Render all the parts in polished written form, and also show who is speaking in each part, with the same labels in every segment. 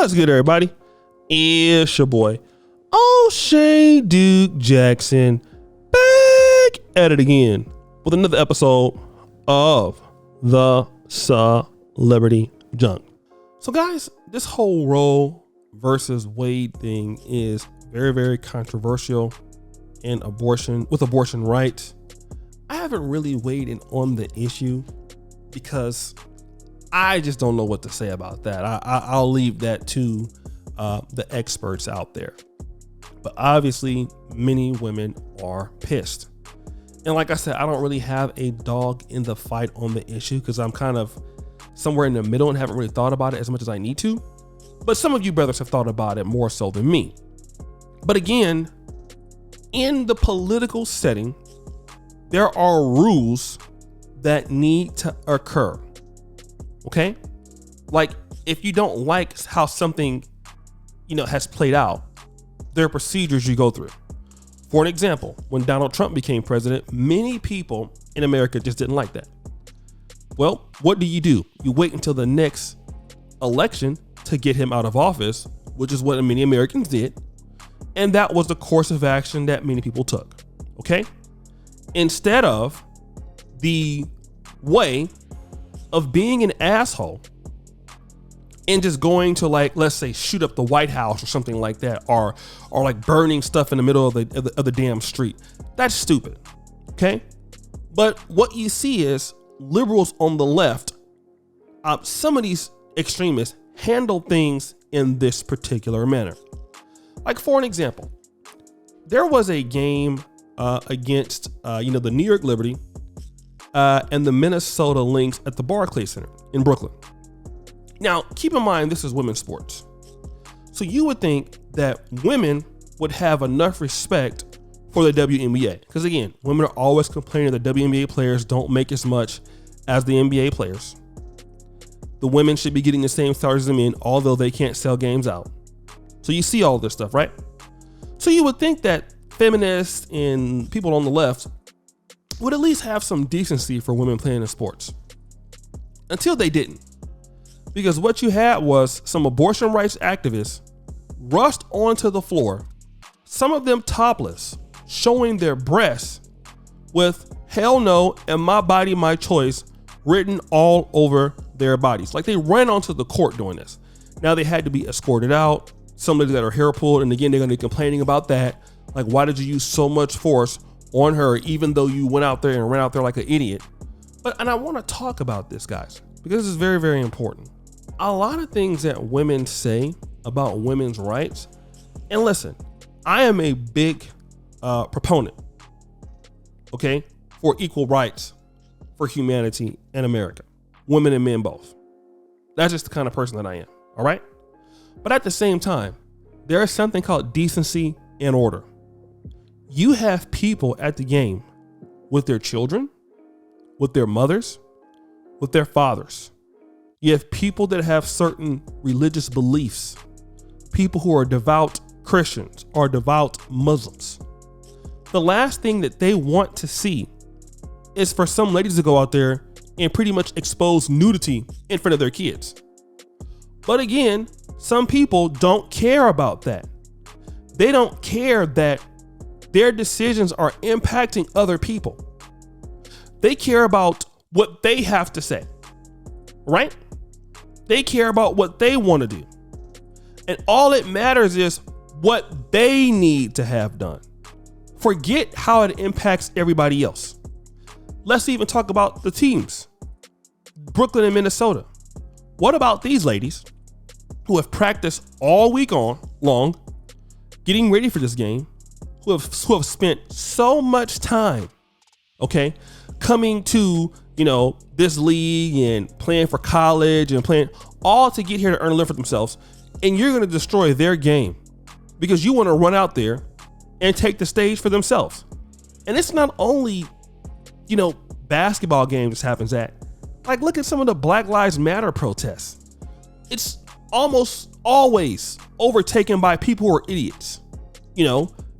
Speaker 1: What's good, everybody? It's your boy, O'Shea Duke Jackson, back at it again with another episode of the Celebrity Junk. So guys, this whole Roe versus Wade thing is very, very controversial in abortion rights. I haven't really weighed in on the issue because I just don't know what to say about that. I'll leave that to the experts out there. But obviously, many women are pissed. And like I said, I don't really have a dog in the fight on the issue because I'm kind of somewhere in the middle and haven't really thought about it as much as I need to. But some of you brothers have thought about it more so than me. But again, in the political setting, there are rules that need to occur. Okay? Like if you don't like how something, has played out, there are procedures you go through. For an example, when Donald Trump became president, many people in America just didn't like that. Well, what do? You wait until the next election to get him out of office, which is what many Americans did. And that was the course of action that many people took. Okay? Instead of the way of being an asshole and just going to, like, let's say shoot up the White House or something like that, or like burning stuff in the middle of the damn street. That's stupid. Okay? But what you see is liberals on the left, some of these extremists handle things in this particular manner. Like for an example, there was a game against the New York Liberty and the Minnesota Lynx at the Barclays Center in Brooklyn. Now, keep in mind, this is women's sports. So you would think that women would have enough respect for the WNBA. Because again, women are always complaining that WNBA players don't make as much as the NBA players. The women should be getting the same salaries as the men, although they can't sell games out. So you see all this stuff, right? So you would think that feminists and people on the left would at least have some decency for women playing in sports. Until they didn't. Because what you had was some abortion rights activists rushed onto the floor, some of them topless, showing their breasts with "hell no" and "my body, my choice" written all over their bodies. Like they ran onto the court doing this. Now they had to be escorted out. Somebody that are hair pulled, and again, they're going to be complaining about that. Like, why did you use so much force on her, even though you went out there and ran out there like an idiot? And I want to talk about this, guys, because this is very, very important. A lot of things that women say about women's rights, and listen, I am a big proponent, okay, for equal rights for humanity in America, women and men both. That's just the kind of person that I am, all right? But at the same time, there is something called decency and order. You have people at the game with their children, with their mothers, with their fathers. You have people that have certain religious beliefs, people who are devout Christians or devout Muslims. The last thing that they want to see is for some ladies to go out there and pretty much expose nudity in front of their kids. But again, some people don't care about that. They don't care that their decisions are impacting other people. They care about what they have to say, right? They care about what they want to do. And all it matters is what they need to have done. Forget how it impacts everybody else. Let's even talk about the teams. Brooklyn and Minnesota. What about these ladies who have practiced all week long, getting ready for this game, who have spent so much time, okay, coming to, this league and playing for college and playing all to get here to earn a living for themselves, and you're going to destroy their game because you want to run out there and take the stage for themselves. And it's not only, basketball games this happens at. Like, look at some of the Black Lives Matter protests. It's almost always overtaken by people who are idiots.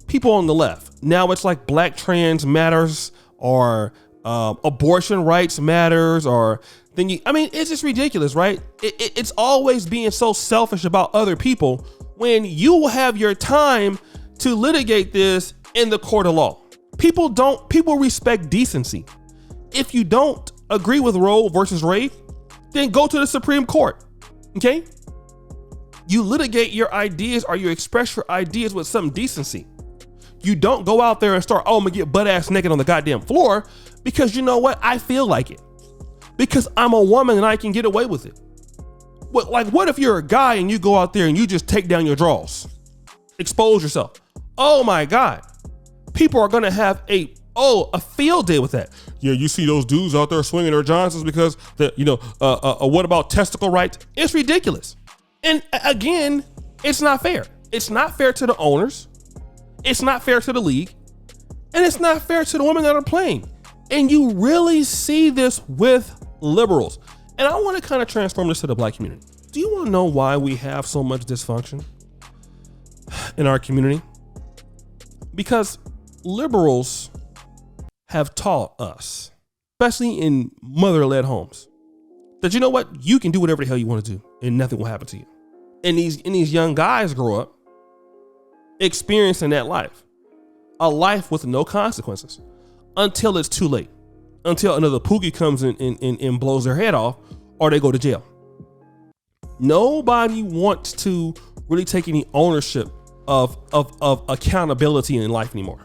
Speaker 1: People on the left. Now it's like Black Trans Matters or abortion rights matters, or then it's just ridiculous, right? It's always being so selfish about other people when you will have your time to litigate this in the court of law. People respect decency. If you don't agree with Roe versus Wade, then go to the Supreme Court. Okay? You litigate your ideas, or you express your ideas with some decency. You don't go out there and start, I'm gonna get butt ass naked on the goddamn floor because you know what? I feel like it. Because I'm a woman and I can get away with it. What if you're a guy and you go out there and you just take down your drawers? Expose yourself. Oh my God. People are gonna have a field day with that. Yeah, you see those dudes out there swinging their Johnsons because what about testicle rights? It's ridiculous. And again, it's not fair. It's not fair to the owners. It's not fair to the league. And it's not fair to the women that are playing. And you really see this with liberals. And I want to kind of transform this to the black community. Do you want to know why we have so much dysfunction in our community? Because liberals have taught us, especially in mother-led homes, that you know what? You can do whatever the hell you want to do and nothing will happen to you. And these young guys grow up experiencing that life, a life with no consequences until it's too late, until another pookie comes in and blows their head off, or they go to jail. Nobody wants to really take any ownership of accountability in life anymore.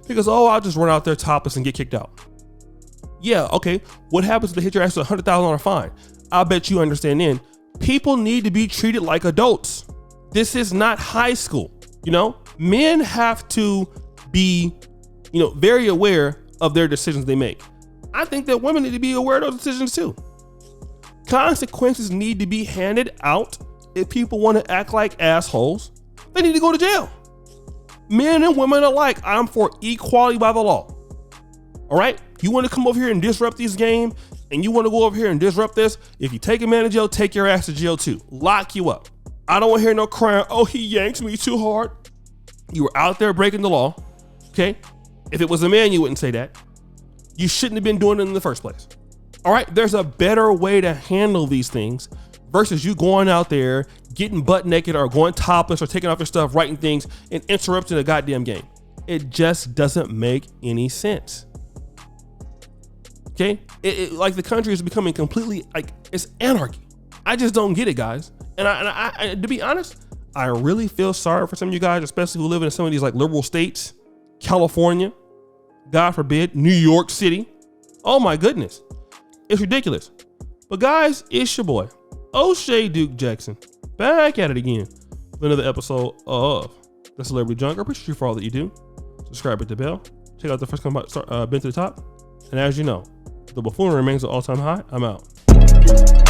Speaker 1: Because, I'll just run out there topless and get kicked out. Yeah, okay. What happens if they hit your ass with a $100,000 fine? I bet you understand then. People need to be treated like adults. This is not high school. Men have to be, very aware of their decisions they make. I think that women need to be aware of those decisions too. Consequences need to be handed out. If people want to act like assholes, they need to go to jail. Men and women alike, I'm for equality by the law. All right? You want to come over here and disrupt this game, and you want to go over here and disrupt this, if you take a man to jail, take your ass to jail too. Lock you up. I don't want to hear no crying, he yanks me too hard. You were out there breaking the law, okay? If it was a man, you wouldn't say that. You shouldn't have been doing it in the first place. All right? There's a better way to handle these things versus you going out there, getting butt naked or going topless or taking off your stuff, writing things and interrupting a goddamn game. It just doesn't make any sense. Okay? Like the country is becoming completely, it's anarchy. I just don't get it, guys. And I to be honest, I really feel sorry for some of you guys, especially who live in some of these liberal states, California, God forbid, New York City. Oh my goodness. It's ridiculous. But guys, it's your boy, O'Shea Duke Jackson, back at it again with another episode of The Celebrity Junk. I appreciate you for all that you do. Subscribe, hit the bell. Check out the first been to the top. And as you know, the buffoonery remains at all-time high. I'm out.